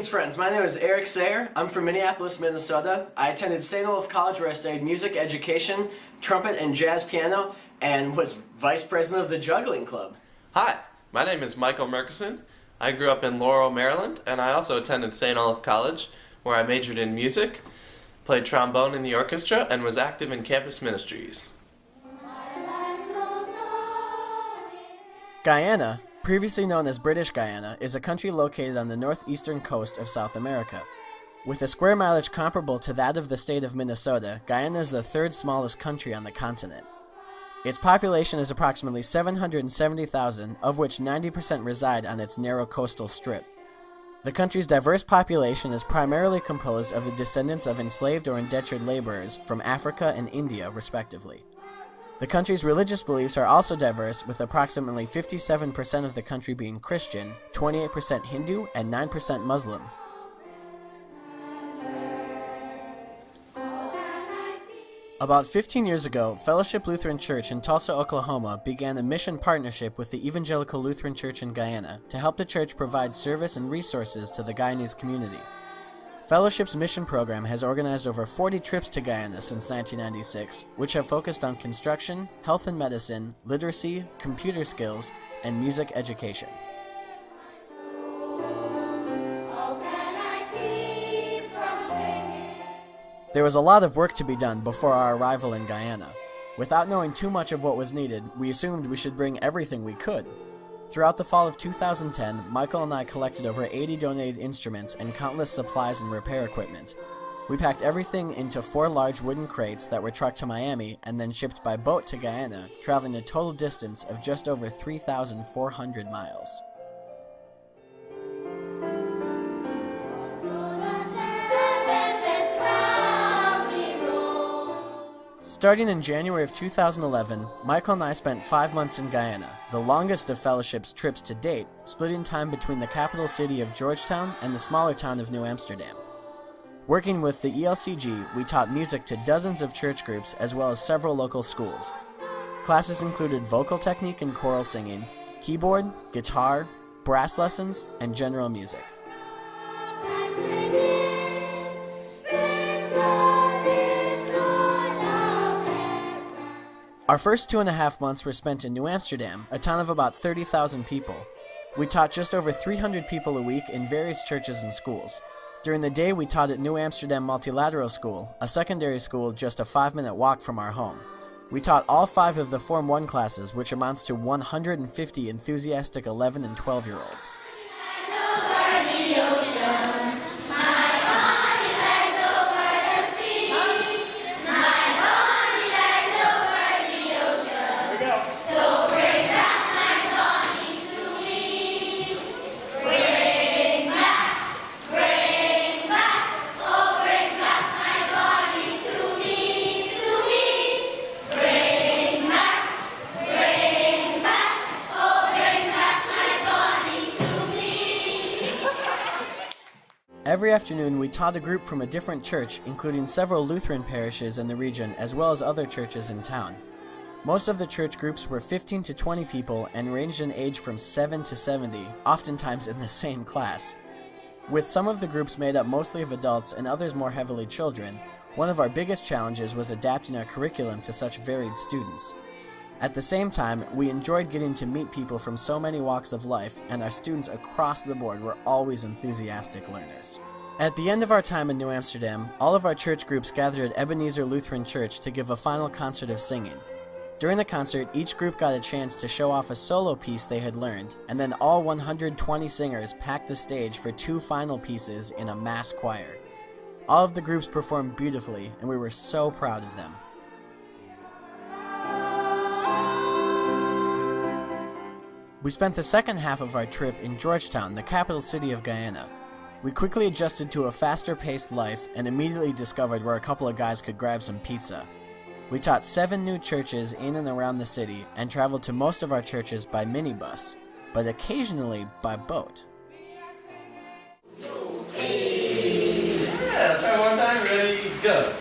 Greetings, friends. My name is Eric Sayre. I'm from Minneapolis, Minnesota. I attended St. Olaf College, where I studied music education, trumpet, and jazz piano, and was vice president of the juggling club. Hi, my name is Michael Murchison. I grew up in Laurel, Maryland, and I also attended St. Olaf College, where I majored in music, played trombone in the orchestra, and was active in campus ministries. Guyana, previously known as British Guyana, is a country located on the northeastern coast of South America. With a square mileage comparable to that of the state of Minnesota, Guyana is the third smallest country on the continent. Its population is approximately 770,000, of which 90% reside on its narrow coastal strip. The country's diverse population is primarily composed of the descendants of enslaved or indentured laborers from Africa and India, respectively. The country's religious beliefs are also diverse, with approximately 57% of the country being Christian, 28% Hindu, and 9% Muslim. About 15 years ago, Fellowship Lutheran Church in Tulsa, Oklahoma began a mission partnership with the Evangelical Lutheran Church in Guyana to help the church provide service and resources to the Guyanese community. Fellowship's mission program has organized over 40 trips to Guyana since 1996, which have focused on construction, health and medicine, literacy, computer skills, and music education. There was a lot of work to be done before our arrival in Guyana. Without knowing too much of what was needed, we assumed we should bring everything we could. Throughout the fall of 2010, Michael and I collected over 80 donated instruments and countless supplies and repair equipment. We packed everything into 4 large wooden crates that were trucked to Miami and then shipped by boat to Guyana, traveling a total distance of just over 3,400 miles. Starting in January of 2011, Michael and I spent 5 months in Guyana, the longest of Fellowship's trips to date, splitting time between the capital city of Georgetown and the smaller town of New Amsterdam. Working with the ELCG, we taught music to dozens of church groups as well as several local schools. Classes included vocal technique and choral singing, keyboard, guitar, brass lessons, and general music. Our first 2.5 months were spent in New Amsterdam, a town of about 30,000 people. We taught just over 300 people a week in various churches and schools. During the day, we taught at New Amsterdam Multilateral School, a secondary school just a 5-minute walk from our home. We taught all 5 of the Form 1 classes, which amounts to 150 enthusiastic 11 and 12-year-olds. Every afternoon, we taught a group from a different church, including several Lutheran parishes in the region as well as other churches in town. Most of the church groups were 15 to 20 people and ranged in age from 7 to 70, oftentimes in the same class. With some of the groups made up mostly of adults and others more heavily children, one of our biggest challenges was adapting our curriculum to such varied students. At the same time, we enjoyed getting to meet people from so many walks of life, and our students across the board were always enthusiastic learners. At the end of our time in New Amsterdam, all of our church groups gathered at Ebenezer Lutheran Church to give a final concert of singing. During the concert, each group got a chance to show off a solo piece they had learned, and then all 120 singers packed the stage for 2 final pieces in a mass choir. All of the groups performed beautifully, and we were so proud of them. We spent the second half of our trip in Georgetown, the capital city of Guyana. We quickly adjusted to a faster-paced life and immediately discovered where a couple of guys could grab some pizza. We taught 7 new churches in and around the city and traveled to most of our churches by minibus, but occasionally by boat. Yeah, try one time, ready, go.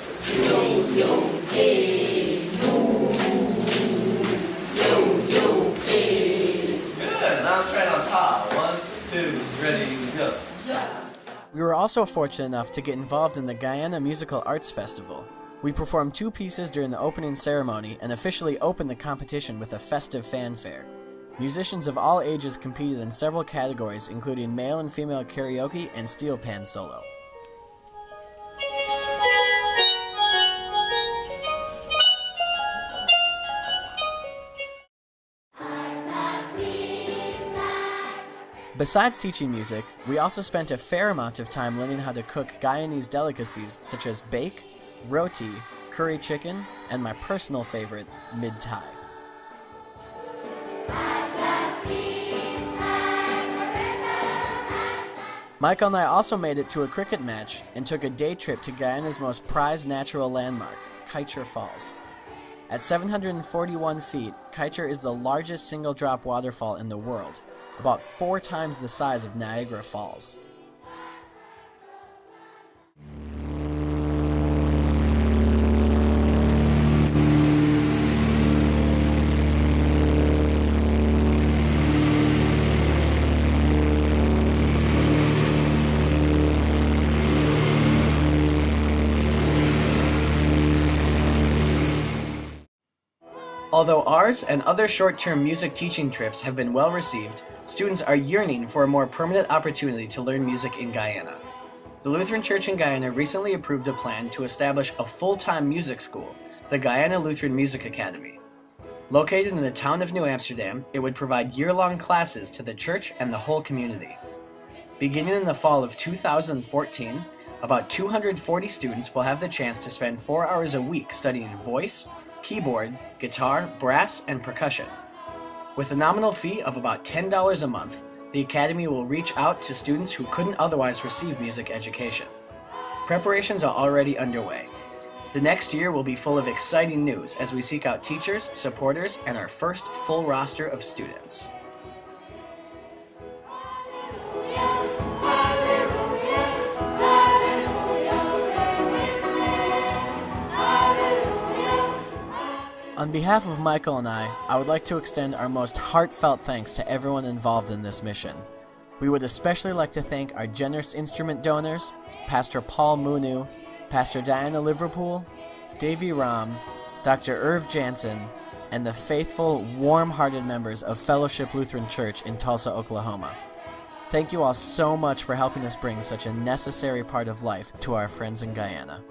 Good, now try it on top. 1, 2, ready, go. We also fortunate enough to get involved in the Guyana Musical Arts Festival. We performed 2 pieces during the opening ceremony and officially opened the competition with a festive fanfare. Musicians of all ages competed in several categories, including male and female karaoke and steel pan solo. Besides teaching music, we also spent a fair amount of time learning how to cook Guyanese delicacies such as bake, roti, curry chicken, and my personal favorite, mid-thai. Michael and I also made it to a cricket match and took a day trip to Guyana's most prized natural landmark, Kycher Falls. At 741 feet, Kycher is the largest single-drop waterfall in the world, about 4 times the size of Niagara Falls. Although ours and other short-term music teaching trips have been well received, students are yearning for a more permanent opportunity to learn music in Guyana. The Lutheran Church in Guyana recently approved a plan to establish a full-time music school, the Guyana Lutheran Music Academy. Located in the town of New Amsterdam, it would provide year-long classes to the church and the whole community. Beginning in the fall of 2014, about 240 students will have the chance to spend 4 hours a week studying voice, keyboard, guitar, brass, and percussion. With a nominal fee of about $10 a month, the Academy will reach out to students who couldn't otherwise receive music education. Preparations are already underway. The next year will be full of exciting news as we seek out teachers, supporters, and our first full roster of students. On behalf of Michael and I would like to extend our most heartfelt thanks to everyone involved in this mission. We would especially like to thank our generous instrument donors, Pastor Paul Munu, Pastor Diana Liverpool, Davy Ram, Dr. Irv Jansen, and the faithful, warm-hearted members of Fellowship Lutheran Church in Tulsa, Oklahoma. Thank you all so much for helping us bring such a necessary part of life to our friends in Guyana.